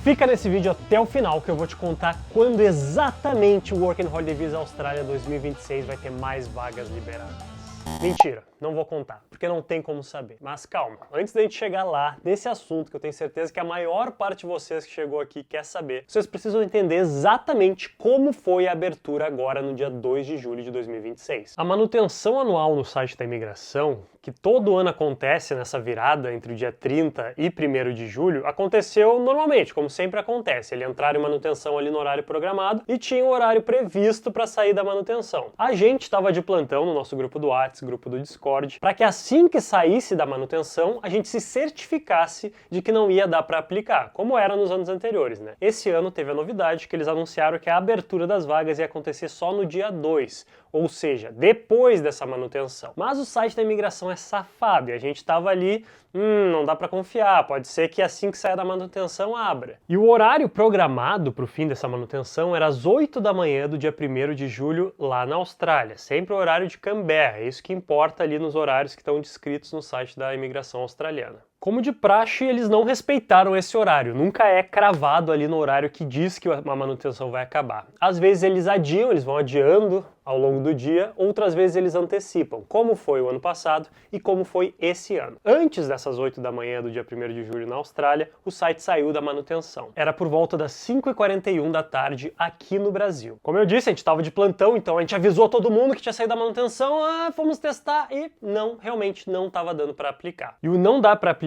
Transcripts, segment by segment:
Fica nesse vídeo até o final que eu vou te contar quando exatamente o Working Holiday Visa Austrália 2026 vai ter mais vagas liberadas. Mentira, não vou contar, porque não tem como saber. Mas calma, antes da gente chegar lá, nesse assunto que eu tenho certeza que a maior parte de vocês que chegou aqui quer saber, vocês precisam entender exatamente como foi a abertura agora no dia 2 de julho de 2026. A manutenção anual no site da imigração, que todo ano acontece nessa virada entre o dia 30 e 1º de julho, aconteceu normalmente, como sempre acontece. Ele entraram em manutenção ali no horário programado e tinha um horário previsto para sair da manutenção. A gente estava de plantão no nosso grupo do WhatsApp, grupo do Discord, para que assim que saísse da manutenção, a gente se certificasse de que não ia dar para aplicar, como era nos anos anteriores, né? Esse ano teve a novidade que eles anunciaram que a abertura das vagas ia acontecer só no dia 2, ou seja, depois dessa manutenção. Mas o site da imigração é safado e a gente estava ali, não dá para confiar, pode ser que assim que saia da manutenção abra. E o horário programado para o fim dessa manutenção era às 8 da manhã do dia 1º de julho lá na Austrália, sempre o horário de Canberra, é isso que importa ali nos horários que estão descritos no site da imigração australiana. Como de praxe, eles não respeitaram esse horário, nunca é cravado ali no horário que diz que a manutenção vai acabar. Às vezes eles adiam, eles vão adiando ao longo do dia, outras vezes eles antecipam, como foi o ano passado e como foi esse ano. Antes dessas 8 da manhã do dia 1º de julho na Austrália, o site saiu da manutenção. Era por volta das 5h41 da tarde aqui no Brasil. Como eu disse, a gente estava de plantão, então a gente avisou todo mundo que tinha saído da manutenção, fomos testar e realmente não estava dando para aplicar. E o não dá para aplicar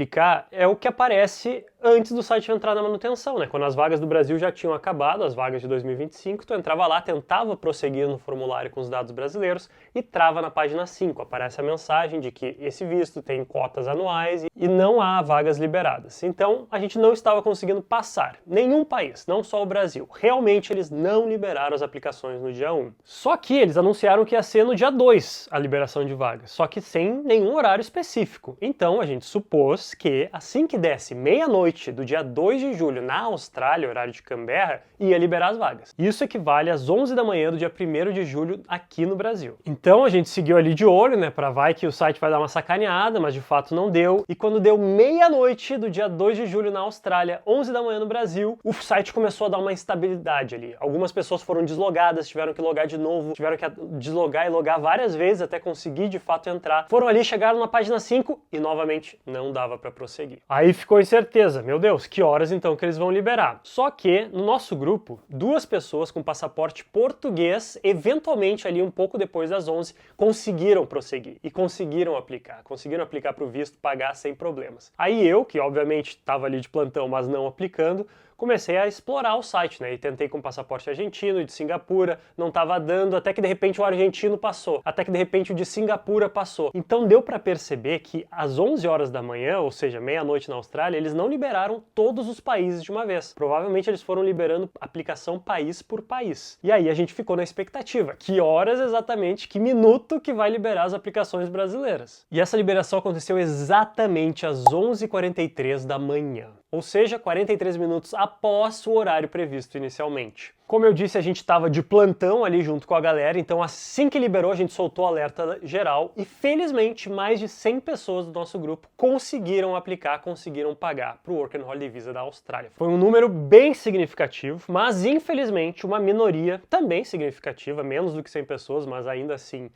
é o que aparece antes do site entrar na manutenção, né? Quando as vagas do Brasil já tinham acabado, as vagas de 2025, tu entrava lá, tentava prosseguir no formulário com os dados brasileiros e trava na página 5. Aparece a mensagem de que esse visto tem cotas anuais e não há vagas liberadas. Então, a gente não estava conseguindo passar. Nenhum país, não só o Brasil. Realmente, eles não liberaram as aplicações no dia 1. Só que eles anunciaram que ia ser no dia 2 a liberação de vagas, só que sem nenhum horário específico. Então, a gente supôs que assim que desse meia-noite do dia 2 de julho na Austrália, horário de Canberra, ia liberar as vagas. Isso equivale às 11 da manhã do dia 1º de julho aqui no Brasil. Então a gente seguiu ali de olho, né, para vai que o site vai dar uma sacaneada, mas de fato não deu. E quando deu meia-noite do dia 2 de julho na Austrália, 11 da manhã no Brasil, o site começou a dar uma instabilidade ali. Algumas pessoas foram deslogadas, tiveram que logar de novo, tiveram que deslogar e logar várias vezes até conseguir de fato entrar. Foram ali, chegaram na página 5 e novamente não dava para prosseguir. Aí ficou incerteza. Meu Deus, que horas então que eles vão liberar? Só que no nosso grupo, 2 pessoas com passaporte português, eventualmente ali um pouco depois das 11, conseguiram prosseguir e conseguiram aplicar para o visto, pagar sem problemas. Aí eu, que obviamente estava ali de plantão, mas não aplicando, comecei a explorar o site, né? E tentei com passaporte argentino, de Singapura, não estava dando, até que de repente o argentino passou, até que de repente o de Singapura passou. Então deu para perceber que às 11 horas da manhã, ou seja, meia-noite na Austrália, eles não liberaram todos os países de uma vez. Provavelmente eles foram liberando aplicação país por país. E aí a gente ficou na expectativa, que horas exatamente, que minuto que vai liberar as aplicações brasileiras. E essa liberação aconteceu exatamente às 11h43 da manhã. Ou seja, 43 minutos após o horário previsto inicialmente. Como eu disse, a gente estava de plantão ali junto com a galera, então assim que liberou a gente soltou o alerta geral e felizmente mais de 100 pessoas do nosso grupo conseguiram aplicar, conseguiram pagar para o Work and Holiday Visa da Austrália. Foi um número bem significativo, mas infelizmente uma minoria também significativa, menos do que 100 pessoas, mas ainda assim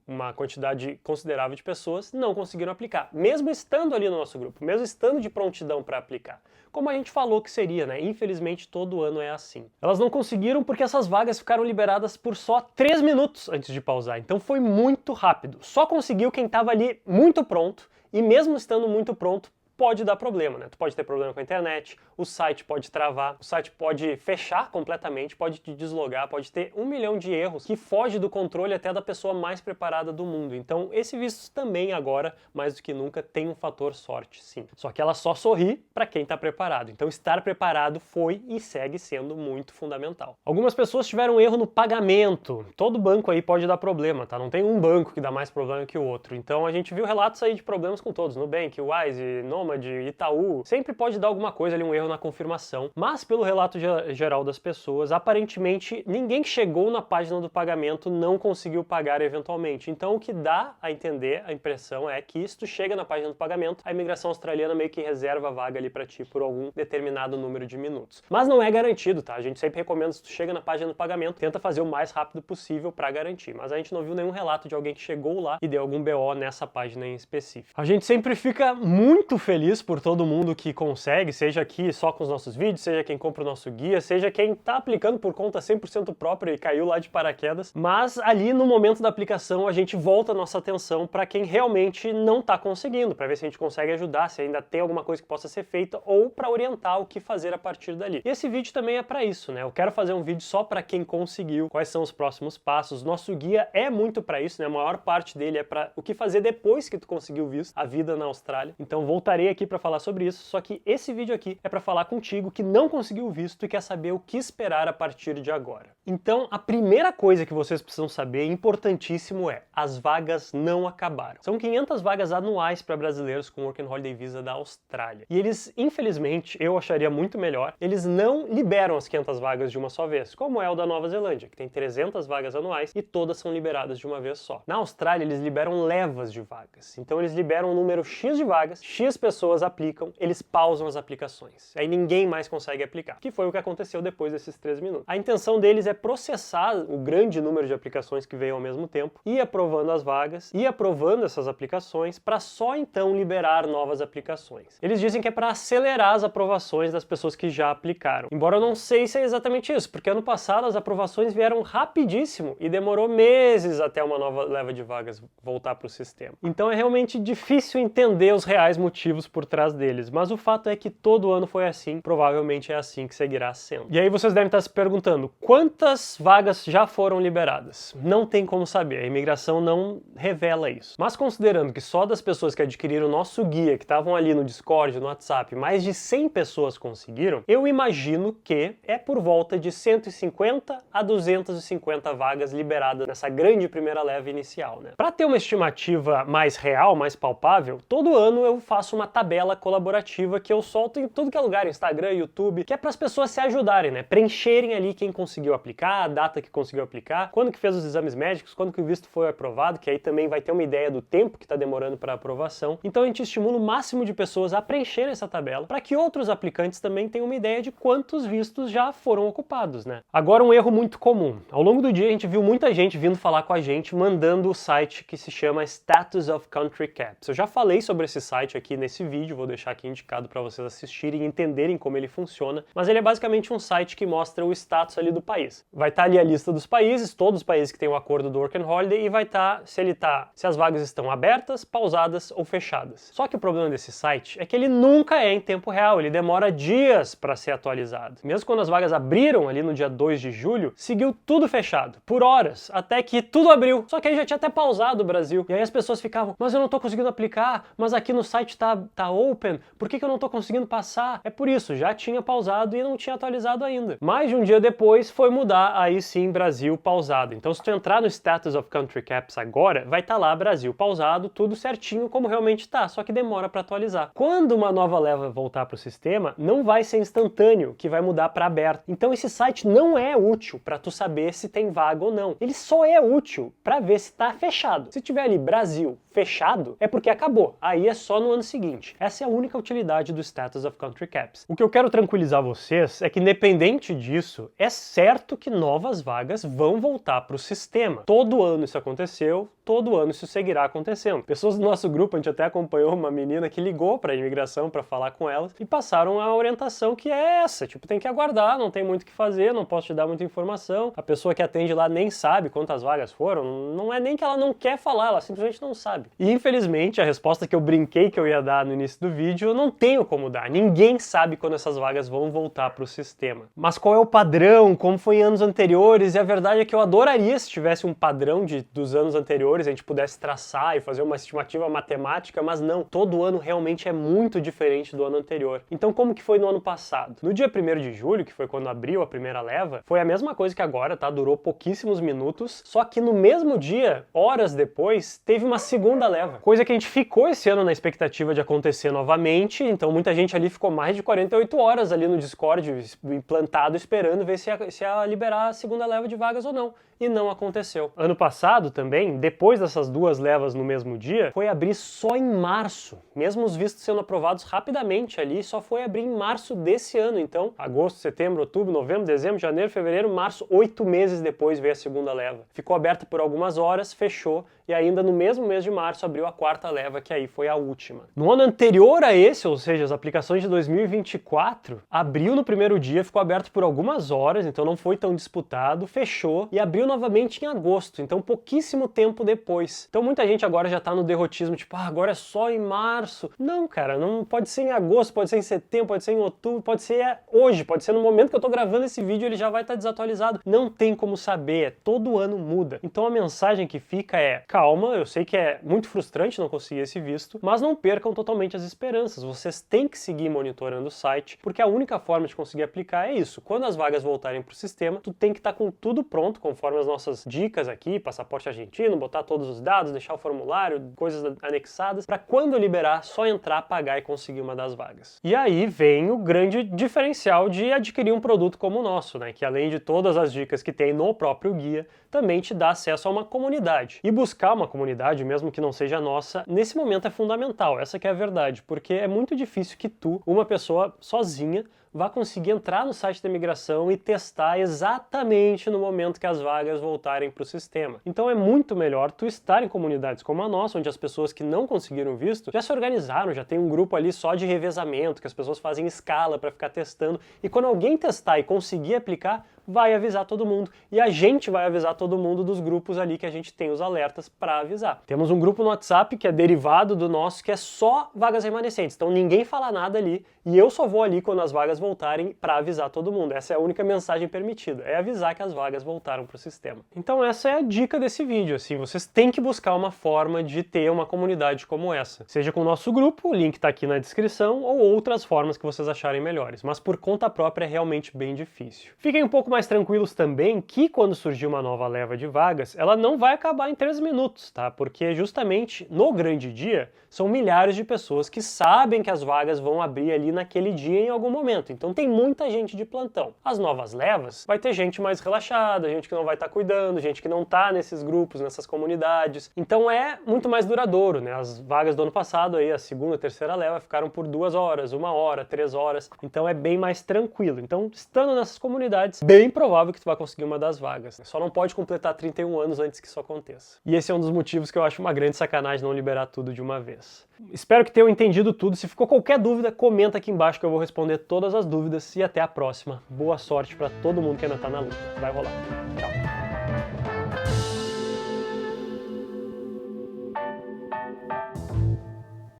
uma quantidade considerável de pessoas não conseguiram aplicar, mesmo estando ali no nosso grupo, mesmo estando de prontidão para aplicar. Como a gente falou que seria, né? Infelizmente todo ano é assim. Elas não conseguiram porque essas vagas ficaram liberadas por só 3 minutos antes de pausar, então foi muito rápido. Só conseguiu quem estava ali muito pronto e mesmo estando muito pronto, pode dar problema, né? Tu pode ter problema com a internet, o site pode travar, o site pode fechar completamente, pode te deslogar, pode ter 1 milhão de erros que foge do controle até da pessoa mais preparada do mundo. Então esse visto também agora, mais do que nunca, tem um fator sorte, sim. Só que ela só sorri para quem está preparado. Então estar preparado foi e segue sendo muito fundamental. Algumas pessoas tiveram erro no pagamento. Todo banco aí pode dar problema, tá? Não tem um banco que dá mais problema que o outro. Então a gente viu relatos aí de problemas com todos, Nubank, Wise, Nomad, Moema, de Itaú, sempre pode dar alguma coisa ali, um erro na confirmação. Mas pelo relato geral das pessoas, aparentemente ninguém que chegou na página do pagamento não conseguiu pagar eventualmente. Então o que dá a entender, a impressão é que se tu chega na página do pagamento, a imigração australiana meio que reserva a vaga ali pra ti por algum determinado número de minutos. Mas não é garantido, tá? A gente sempre recomenda, se tu chega na página do pagamento, tenta fazer o mais rápido possível pra garantir. Mas a gente não viu nenhum relato de alguém que chegou lá e deu algum BO nessa página em específico. A gente sempre fica muito feliz por todo mundo que consegue, seja aqui só com os nossos vídeos, seja quem compra o nosso guia, seja quem tá aplicando por conta 100% própria e caiu lá de paraquedas. Mas ali no momento da aplicação a gente volta a nossa atenção para quem realmente não tá conseguindo, para ver se a gente consegue ajudar, se ainda tem alguma coisa que possa ser feita ou para orientar o que fazer a partir dali. E esse vídeo também é para isso, né? Eu quero fazer um vídeo só para quem conseguiu, quais são os próximos passos. Nosso guia é muito para isso, né? A maior parte dele é para o que fazer depois que tu conseguiu o visto, a vida na Austrália. Então voltarei aqui para falar sobre isso, só que esse vídeo aqui é para falar contigo que não conseguiu o visto e quer saber o que esperar a partir de agora. Então, a primeira coisa que vocês precisam saber, importantíssimo, é: as vagas não acabaram. São 500 vagas anuais para brasileiros com Work and Holiday Visa da Austrália. E eles, infelizmente, eu acharia muito melhor, eles não liberam as 500 vagas de uma só vez, como é o da Nova Zelândia, que tem 300 vagas anuais e todas são liberadas de uma vez só. Na Austrália, eles liberam levas de vagas. Então, eles liberam um número X de vagas, X pessoas aplicam, eles pausam as aplicações. Aí ninguém mais consegue aplicar, que foi o que aconteceu depois desses 3 minutos. A intenção deles é processar o grande número de aplicações que veio ao mesmo tempo, ir aprovando as vagas, ir aprovando essas aplicações, para só então liberar novas aplicações. Eles dizem que é para acelerar as aprovações das pessoas que já aplicaram. Embora eu não sei se é exatamente isso, porque ano passado as aprovações vieram rapidíssimo e demorou meses até uma nova leva de vagas voltar para o sistema. Então é realmente difícil entender os reais motivos por trás deles, mas o fato é que todo ano foi assim, provavelmente é assim que seguirá sendo. E aí vocês devem estar se perguntando, quantas vagas já foram liberadas? Não tem como saber, a imigração não revela isso. Mas considerando que só das pessoas que adquiriram o nosso guia, que estavam ali no Discord, no WhatsApp, mais de 100 pessoas conseguiram, eu imagino que é por volta de 150 a 250 vagas liberadas nessa grande primeira leva inicial, né? Para ter uma estimativa mais real, mais palpável, todo ano eu faço uma tabela colaborativa que eu solto em tudo que é lugar, Instagram, YouTube, que é para as pessoas se ajudarem, né? Preencherem ali quem conseguiu aplicar, a data que conseguiu aplicar, quando que fez os exames médicos, quando que o visto foi aprovado, que aí também vai ter uma ideia do tempo que está demorando para aprovação. Então a gente estimula o máximo de pessoas a preencher essa tabela para que outros aplicantes também tenham uma ideia de quantos vistos já foram ocupados, né? Agora, um erro muito comum. Ao longo do dia a gente viu muita gente vindo falar com a gente, mandando o site que se chama Status of Country Caps. Eu já falei sobre esse site aqui nesse vídeo, vou deixar aqui indicado para vocês assistirem e entenderem como ele funciona, mas ele é basicamente um site que mostra o status ali do país. Vai estar ali a lista dos países, todos os países que têm o acordo do Work and Holiday, e vai estar se as vagas estão abertas, pausadas ou fechadas. Só que o problema desse site é que ele nunca é em tempo real, ele demora dias para ser atualizado. Mesmo quando as vagas abriram ali no dia 2 de julho, seguiu tudo fechado, por horas, até que tudo abriu. Só que aí já tinha até pausado o Brasil. E aí as pessoas ficavam, mas eu não tô conseguindo aplicar, mas aqui no site tá open, por que eu não tô conseguindo passar? É por isso, já tinha pausado e não tinha atualizado ainda. Mais de um dia depois foi mudar, aí sim, Brasil pausado. Então se tu entrar no Status of Country Caps agora, vai estar lá Brasil pausado, tudo certinho como realmente tá, só que demora para atualizar. Quando uma nova leva voltar para o sistema, não vai ser instantâneo, que vai mudar para aberto. Então esse site não é útil para tu saber se tem vaga ou não. Ele só é útil para ver se tá fechado. Se tiver ali Brasil fechado, é porque acabou. Aí é só no ano seguinte. Essa é a única utilidade do Status of Country Caps. O que eu quero tranquilizar vocês é que, independente disso, é certo que novas vagas vão voltar para o sistema. Todo ano isso aconteceu, todo ano isso seguirá acontecendo. Pessoas do nosso grupo, a gente até acompanhou uma menina que ligou para a imigração para falar com elas e passaram a orientação que é essa, tipo, tem que aguardar, não tem muito o que fazer, não posso te dar muita informação, a pessoa que atende lá nem sabe quantas vagas foram, não é nem que ela não quer falar, ela simplesmente não sabe. E infelizmente a resposta que eu brinquei que eu ia dar no início do vídeo, eu não tenho como dar, ninguém sabe quando essas vagas vão voltar para o sistema. Mas qual é o padrão, como foi em anos anteriores, e a verdade é que eu adoraria se tivesse um padrão dos anos anteriores anteriores a gente pudesse traçar e fazer uma estimativa matemática, mas não, todo ano realmente é muito diferente do ano anterior. Então como que foi no ano passado? No dia 1º de julho, que foi quando abriu a primeira leva, foi a mesma coisa que agora, tá? Durou pouquíssimos minutos, só que no mesmo dia, horas depois, teve uma segunda leva. Coisa que a gente ficou esse ano na expectativa de acontecer novamente, então muita gente ali ficou mais de 48 horas ali no Discord, implantado, esperando ver se ia liberar a segunda leva de vagas ou não. E não aconteceu. Ano passado também, depois dessas duas levas no mesmo dia, foi abrir só em março. Mesmo os vistos sendo aprovados rapidamente ali, só foi abrir em março desse ano. Então, agosto, setembro, outubro, novembro, dezembro, janeiro, fevereiro, março, 8 meses depois veio a segunda leva. Ficou aberta por algumas horas, fechou, e ainda no mesmo mês de março abriu a quarta leva, que aí foi a última. No ano anterior a esse, ou seja, as aplicações de 2024, abriu no primeiro dia, ficou aberto por algumas horas, então não foi tão disputado, fechou e abriu novamente em agosto, então pouquíssimo tempo depois. Então muita gente agora já tá no derrotismo, tipo, agora é só em março. Não, cara, não pode ser em agosto, pode ser em setembro, pode ser em outubro, pode ser hoje, pode ser no momento que eu tô gravando esse vídeo, ele já vai estar desatualizado. Não tem como saber, todo ano muda. Então a mensagem que fica é: calma, eu sei que é muito frustrante não conseguir esse visto, mas não percam totalmente as esperanças. Vocês têm que seguir monitorando o site, porque a única forma de conseguir aplicar é isso. Quando as vagas voltarem pro sistema, tu tem que estar com tudo pronto, conforme as nossas dicas aqui, passaporte argentino, botar todos os dados, deixar o formulário, coisas anexadas, para quando liberar, só entrar, pagar e conseguir uma das vagas. E aí vem o grande diferencial de adquirir um produto como o nosso, né? Que além de todas as dicas que tem no próprio guia, também te dá acesso a uma comunidade. E buscar uma comunidade, mesmo que não seja nossa, nesse momento é fundamental, essa que é a verdade, porque é muito difícil que tu, uma pessoa sozinha, vá conseguir entrar no site da imigração e testar exatamente no momento que as vagas voltarem para o sistema. Então é muito melhor tu estar em comunidades como a nossa, onde as pessoas que não conseguiram visto já se organizaram, já tem um grupo ali só de revezamento, que as pessoas fazem escala para ficar testando, e quando alguém testar e conseguir aplicar, vai avisar todo mundo. E a gente vai avisar todo mundo dos grupos ali que a gente tem os alertas para avisar. Temos um grupo no WhatsApp que é derivado do nosso, que é só vagas remanescentes. Então ninguém fala nada ali e eu só vou ali quando as vagas voltarem para avisar todo mundo. Essa é a única mensagem permitida, é avisar que as vagas voltaram para o sistema. Então essa é a dica desse vídeo, assim, vocês têm que buscar uma forma de ter uma comunidade como essa. Seja com o nosso grupo, o link está aqui na descrição, ou outras formas que vocês acharem melhores. Mas por conta própria é realmente bem difícil. Fiquem um pouco mais tranquilos também que quando surgir uma nova leva de vagas, ela não vai acabar em 3 minutos, tá? Porque justamente no grande dia, são milhares de pessoas que sabem que as vagas vão abrir ali naquele dia em algum momento. Então tem muita gente de plantão. As novas levas, vai ter gente mais relaxada, gente que não vai estar cuidando, gente que não tá nesses grupos, nessas comunidades. Então é muito mais duradouro, né? As vagas do ano passado aí, a segunda, terceira leva, ficaram por 2 horas, 1 hora, 3 horas. Então é bem mais tranquilo. Então, estando nessas comunidades, bem provável que tu vai conseguir uma das vagas. Só não pode completar 31 anos antes que isso aconteça. E esse é um dos motivos que eu acho uma grande sacanagem não liberar tudo de uma vez. Espero que tenham entendido tudo. Se ficou qualquer dúvida, comenta aqui embaixo que eu vou responder todas as dúvidas e até a próxima. Boa sorte para todo mundo que ainda tá na luta. Vai rolar. Tchau.